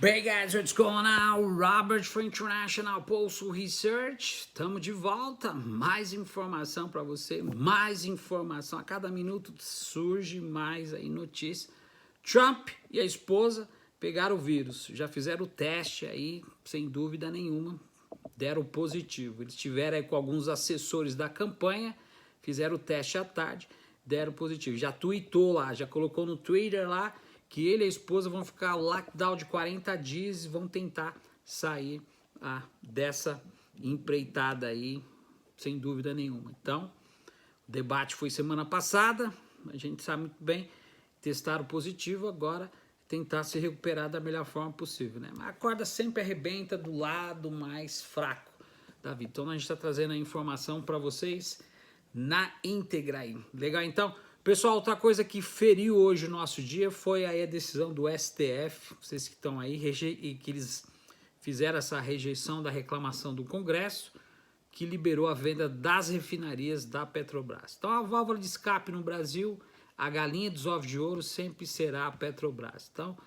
Bem, guys, what's going on? Robert for International Postal Research. Estamos de volta. Mais informação para você, mais informação. A cada minuto surge mais aí notícia. Trump e a esposa pegaram o vírus. Já fizeram o teste aí, sem dúvida nenhuma. Deram positivo. Eles estiveram aí com alguns assessores da campanha, fizeram o teste à tarde, deram positivo. Já tweetou lá, já colocou no Twitter lá, que ele e a esposa vão ficar lockdown de 40 dias e vão tentar sair dessa empreitada aí, sem dúvida nenhuma. Então, o debate foi semana passada, a gente sabe muito bem, testaram positivo, agora tentar se recuperar da melhor forma possível, né? Mas a corda sempre arrebenta do lado mais fraco da vida. Então, a gente está trazendo a informação para vocês na íntegra aí. Legal, então? Pessoal, outra coisa que feriu hoje o nosso dia foi aí a decisão do STF, vocês que estão aí, e que eles fizeram essa rejeição da reclamação do Congresso, que liberou a venda das refinarias da Petrobras. Então, a válvula de escape no Brasil, a galinha dos ovos de ouro sempre será a Petrobras. Então,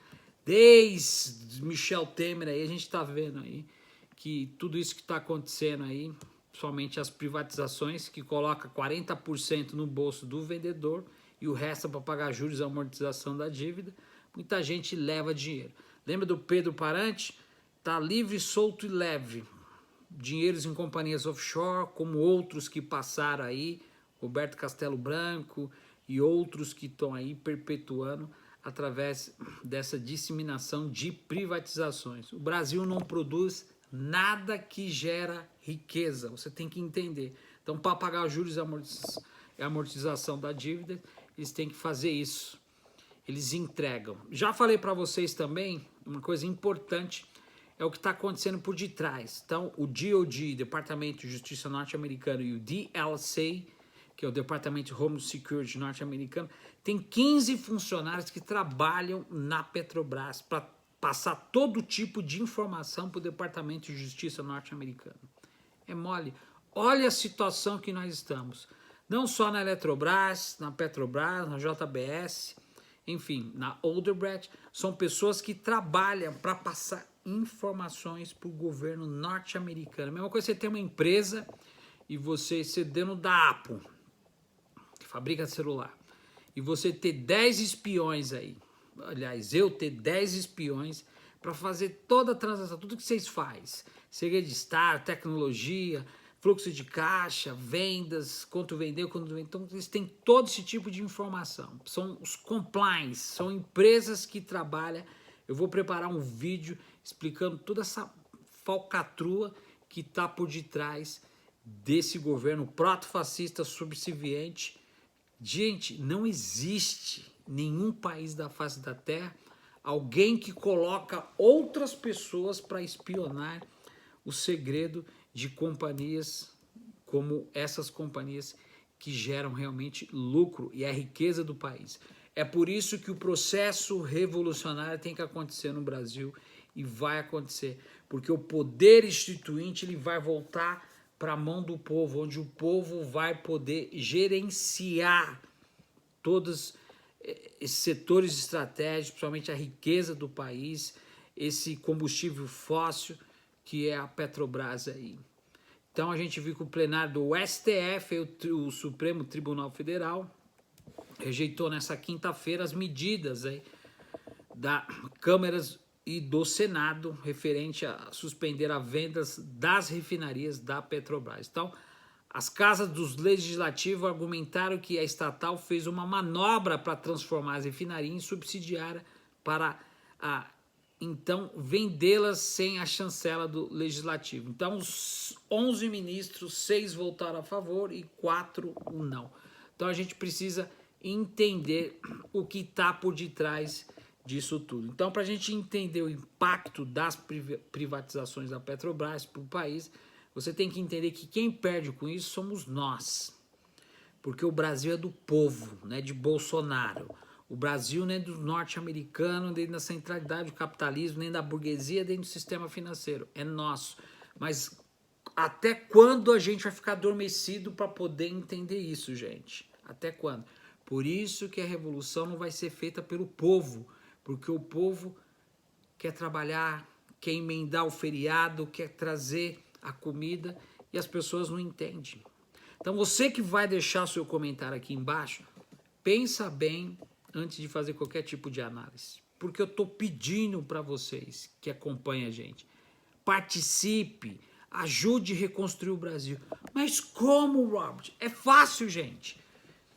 desde Michel Temer aí, a gente está vendo aí que tudo isso que está acontecendo aí, somente as privatizações, que coloca 40% no bolso do vendedor e o resto é para pagar juros e amortização da dívida, muita gente leva dinheiro. Lembra do Pedro Parante? Tá livre, solto e leve. Dinheiros em companhias offshore, como outros que passaram aí, Roberto Castelo Branco e outros que estão aí perpetuando através dessa disseminação de privatizações. O Brasil não produz nada que gera riqueza, você tem que entender. Então, para pagar os juros e amortização da dívida, eles têm que fazer isso. Eles entregam. Já falei para vocês também, uma coisa importante, é o que está acontecendo por detrás. Então, o DOD, Departamento de Justiça norte-americano, e o DLC, que é o Departamento de Home Security norte-americano, tem 15 funcionários que trabalham na Petrobras para passar todo tipo de informação para o Departamento de Justiça norte-americano. É mole. Olha a situação que nós estamos. Não só na Eletrobras, na Petrobras, na JBS, enfim, na Odebrecht, são pessoas que trabalham para passar informações para o governo norte-americano. A mesma coisa você tem uma empresa e você ser dono da Apple, que fabrica celular, e você ter 10 espiões aí, aliás, eu ter 10 espiões para fazer toda a transação, tudo que vocês fazem, segredo de estar, tecnologia, fluxo de caixa, vendas, quanto vendeu, quanto vendeu. Então, eles têm todo esse tipo de informação. São os compliance, são empresas que trabalham. Eu vou preparar um vídeo explicando toda essa falcatrua que está por detrás desse governo proto-fascista subserviente. Gente, não existe nenhum país da face da Terra alguém que coloca outras pessoas para espionar o segredo de companhias como essas companhias que geram realmente lucro e a riqueza do país. É por isso que o processo revolucionário tem que acontecer no Brasil e vai acontecer, porque o poder instituinte ele vai voltar para a mão do povo, onde o povo vai poder gerenciar todos esses setores estratégicos, principalmente a riqueza do país, esse combustível fóssil que é a Petrobras aí. Então a gente viu que o plenário do STF, o Supremo Tribunal Federal, rejeitou nessa quinta-feira as medidas aí da Câmara e do Senado referente a suspender a vendas das refinarias da Petrobras. Então, as casas dos legislativos argumentaram que a estatal fez uma manobra para transformar as refinarias em subsidiária para então vendê-las sem a chancela do legislativo. Então, os 11 ministros, 6 votaram a favor e 4 não. Então, a gente precisa entender o que está por detrás disso tudo. Então, para a gente entender o impacto das privatizações da Petrobras para o país, você tem que entender que quem perde com isso somos nós. Porque o Brasil é do povo, não é de Bolsonaro. O Brasil não é do norte-americano, nem da centralidade do capitalismo, nem da burguesia, nem do sistema financeiro. É nosso. Mas até quando a gente vai ficar adormecido para poder entender isso, gente? Até quando? Por isso que a revolução não vai ser feita pelo povo, porque o povo quer trabalhar, quer emendar o feriado, quer trazer a comida e as pessoas não entendem. Então você que vai deixar seu comentário aqui embaixo, pensa bem antes de fazer qualquer tipo de análise. Porque eu estou pedindo para vocês que acompanhem a gente, participe, ajude a reconstruir o Brasil. Mas como, Robert? É fácil, gente.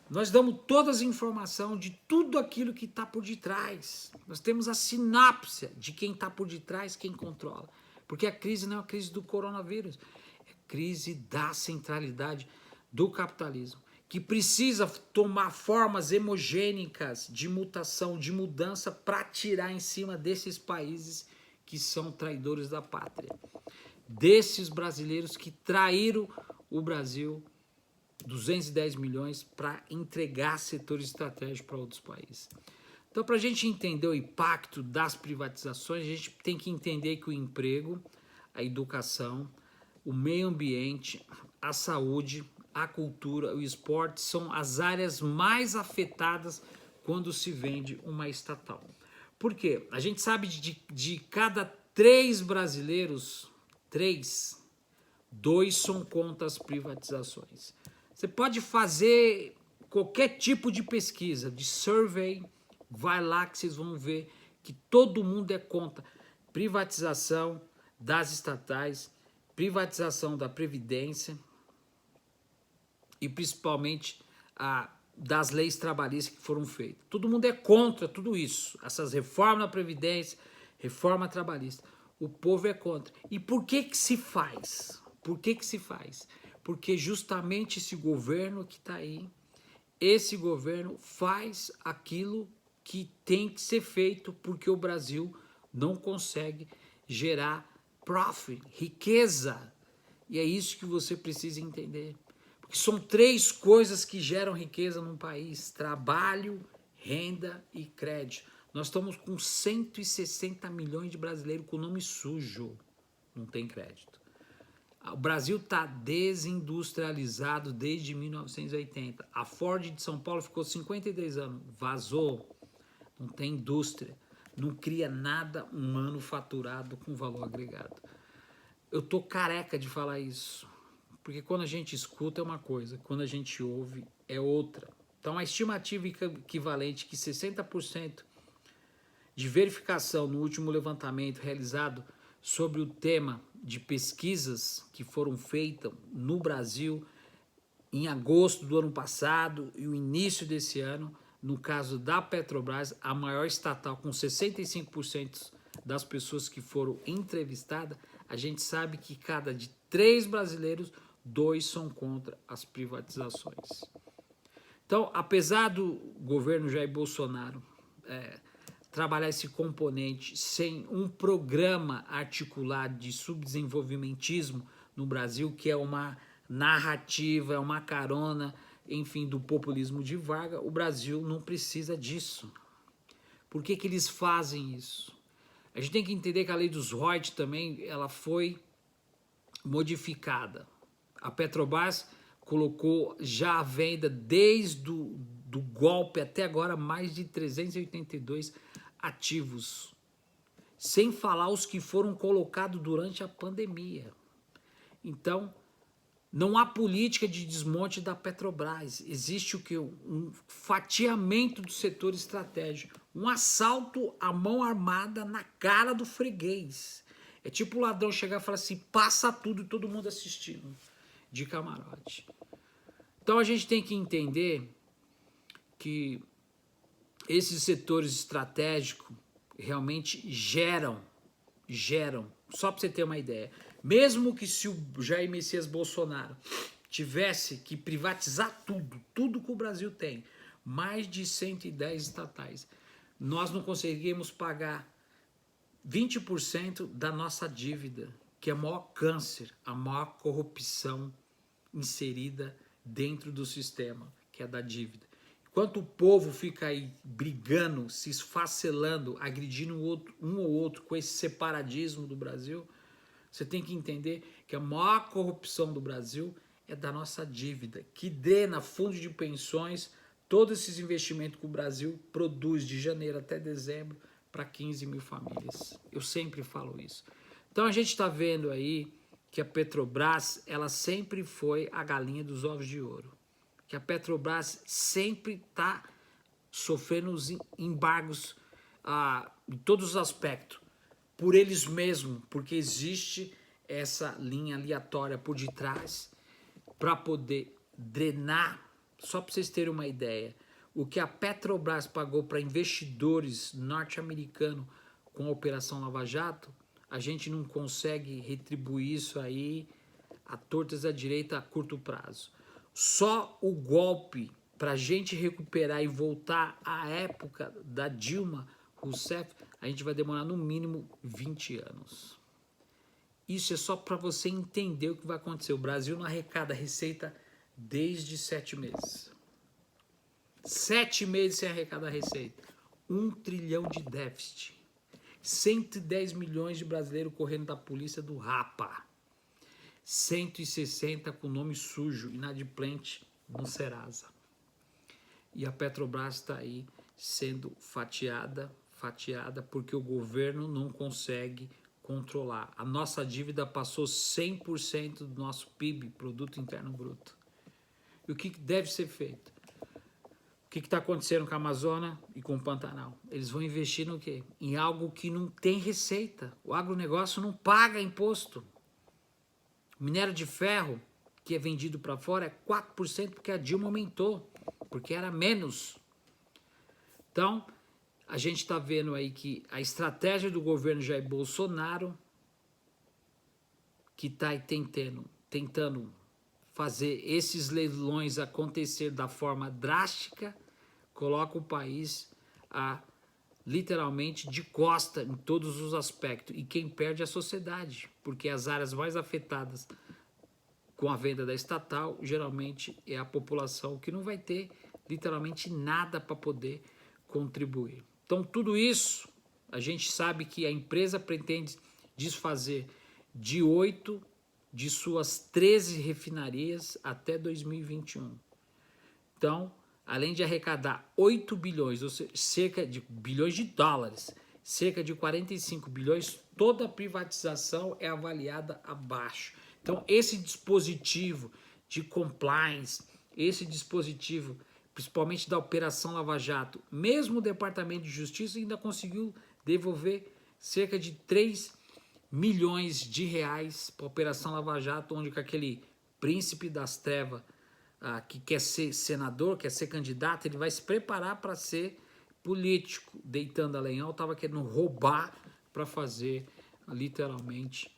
Nós damos todas as informações de tudo aquilo que está por detrás. Nós temos a sinapse de quem está por detrás, quem controla. Porque a crise não é a crise do coronavírus, é a crise da centralidade do capitalismo, que precisa tomar formas hemogênicas de mutação, de mudança, para tirar em cima desses países que são traidores da pátria. Desses brasileiros que traíram o Brasil, 210 milhões, para entregar setores estratégicos para outros países. Então, para a gente entender o impacto das privatizações, a gente tem que entender que o emprego, a educação, o meio ambiente, a saúde, a cultura, o esporte são as áreas mais afetadas quando se vende uma estatal. Por quê? A gente sabe de cada 3 brasileiros, 2 são contra as privatizações. Você pode fazer qualquer tipo de pesquisa, de survey, vai lá que vocês vão ver que todo mundo é contra privatização das estatais, privatização da Previdência e principalmente das leis trabalhistas que foram feitas. Todo mundo é contra tudo isso, essas reformas da Previdência, reforma trabalhista. O povo é contra. E por que que se faz? Por que que se faz? Porque justamente esse governo que está aí, esse governo faz aquilo que tem que ser feito porque o Brasil não consegue gerar profit, riqueza. E é isso que você precisa entender. Porque são 3 coisas que geram riqueza num país: trabalho, renda e crédito. Nós estamos com 160 milhões de brasileiros com nome sujo, não tem crédito. O Brasil está desindustrializado desde 1980. A Ford de São Paulo ficou 52 anos, vazou, não tem indústria, não cria nada manufaturado com valor agregado. Eu tô careca de falar isso, porque quando a gente escuta é uma coisa, quando a gente ouve é outra. Então a estimativa equivalente que 60% de verificação no último levantamento realizado sobre o tema de pesquisas que foram feitas no Brasil em agosto do ano passado e o início desse ano, no caso da Petrobras, a maior estatal, com 65% das pessoas que foram entrevistadas, a gente sabe que cada de 3 brasileiros, 2 são contra as privatizações. Então, apesar do governo Jair Bolsonaro trabalhar esse componente sem um programa articulado de subdesenvolvimentismo no Brasil, que é uma narrativa, é uma carona, enfim, do populismo de Vargas, o Brasil não precisa disso. Por que que eles fazem isso? A gente tem que entender que a lei dos royalties também ela foi modificada. A Petrobras colocou já à venda desde do golpe até agora mais de 382 ativos, sem falar os que foram colocados durante a pandemia. Então, não há política de desmonte da Petrobras. Existe o que? Um fatiamento do setor estratégico, um assalto à mão armada na cara do freguês. É tipo o ladrão chegar e falar assim, passa tudo e todo mundo assistindo, de camarote. Então a gente tem que entender que esses setores estratégicos realmente geram, só para você ter uma ideia, mesmo que se o Jair Messias Bolsonaro tivesse que privatizar tudo que o Brasil tem, mais de 110 estatais, nós não conseguimos pagar 20% da nossa dívida, que é o maior câncer, a maior corrupção inserida dentro do sistema, que é da dívida. Enquanto o povo fica aí brigando, se esfacelando, agredindo um ou outro com esse separadismo do Brasil, você tem que entender que a maior corrupção do Brasil é da nossa dívida, que drena fundo de pensões, todos esses investimentos que o Brasil produz de janeiro até dezembro para 15 mil famílias. Eu sempre falo isso. Então a gente está vendo aí que a Petrobras, ela sempre foi a galinha dos ovos de ouro. Que a Petrobras sempre está sofrendo os embargos em todos os aspectos, por eles mesmos, porque existe essa linha aleatória por detrás para poder drenar. Só para vocês terem uma ideia, o que a Petrobras pagou para investidores norte-americanos com a Operação Lava Jato, a gente não consegue retribuir isso aí a tortas à direita a curto prazo. Só o golpe para a gente recuperar e voltar à época da Dilma Rousseff, a gente vai demorar no mínimo 20 anos. Isso é só para você entender o que vai acontecer. O Brasil não arrecada receita desde 7 meses. 7 meses sem arrecadar receita. 1 trilhão de déficit. 110 milhões de brasileiros correndo da polícia do Rapa. 160 com nome sujo, inadimplente no Serasa. E a Petrobras está aí sendo fatiada porque o governo não consegue controlar. A nossa dívida passou 100% do nosso PIB, Produto Interno Bruto. E o que deve ser feito? O que está acontecendo com a Amazônia e com o Pantanal? Eles vão investir no quê? Em algo que não tem receita. O agronegócio não paga imposto. O minério de ferro, que é vendido para fora, é 4% porque a Dilma aumentou, porque era menos. Então, a gente está vendo aí que a estratégia do governo Jair Bolsonaro, que está tentando fazer esses leilões acontecer da forma drástica, coloca o país literalmente de costa em todos os aspectos. E quem perde é a sociedade, porque as áreas mais afetadas com a venda da estatal, geralmente é a população que não vai ter literalmente nada para poder contribuir. Então, tudo isso, a gente sabe que a empresa pretende desfazer de 8 de suas 13 refinarias até 2021. Então, além de arrecadar 8 bilhões, ou seja, cerca de bilhões de dólares, cerca de 45 bilhões, toda a privatização é avaliada abaixo. Então, esse dispositivo de compliance, esse dispositivo, principalmente da Operação Lava Jato, mesmo o Departamento de Justiça ainda conseguiu devolver cerca de 3 milhões de reais para a Operação Lava Jato, onde com aquele príncipe das trevas que quer ser senador, quer ser candidato, ele vai se preparar para ser político, deitando a lenhol, estava querendo roubar para fazer literalmente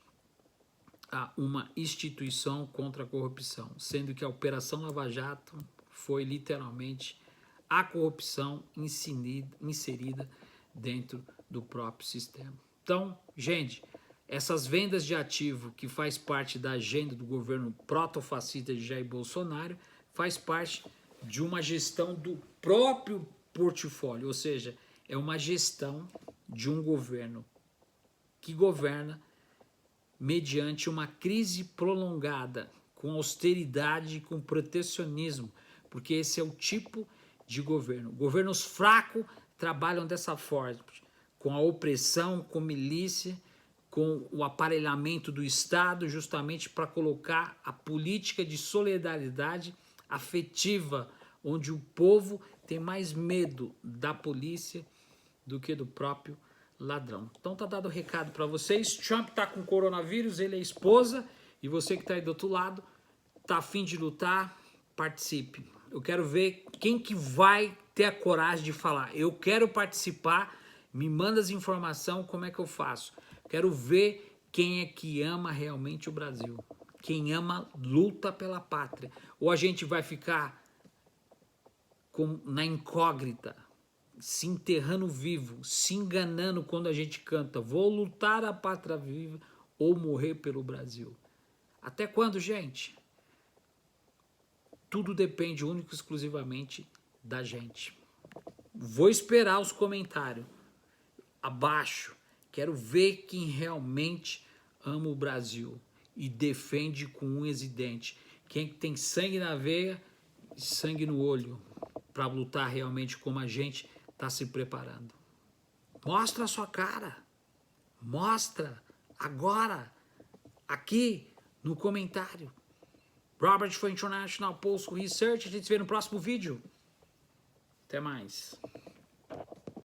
uma instituição contra a corrupção, sendo que a Operação Lava Jato foi literalmente a corrupção inserida dentro do próprio sistema. Então, gente, essas vendas de ativo que faz parte da agenda do governo protofascista de Jair Bolsonaro faz parte de uma gestão do próprio portfólio, ou seja, é uma gestão de um governo que governa mediante uma crise prolongada, com austeridade e com protecionismo, porque esse é o tipo de governo. Governos fracos trabalham dessa forma, com a opressão, com milícia, com o aparelhamento do Estado, justamente para colocar a política de solidariedade afetiva, onde o povo tem mais medo da polícia do que do próprio ladrão. Então tá dado o recado para vocês. Trump tá com coronavírus, ele é esposa, e você que tá aí do outro lado, tá a fim de lutar, participe. Eu quero ver quem que vai ter a coragem de falar. Eu quero participar, me manda as informações, como é que eu faço? Quero ver quem é que ama realmente o Brasil. Quem ama, luta pela pátria. Ou a gente vai ficar na incógnita, se enterrando vivo, se enganando quando a gente canta, vou lutar a pátria viva ou morrer pelo Brasil. Até quando, gente? Tudo depende único e exclusivamente da gente. Vou esperar os comentários abaixo. Quero ver quem realmente ama o Brasil e defende com unhas e dentes. Quem tem sangue na veia e sangue no olho para lutar realmente como a gente está se preparando. Mostra a sua cara. Mostra agora, aqui no comentário. Robert for International Pulse Research. A gente se vê no próximo vídeo. Até mais.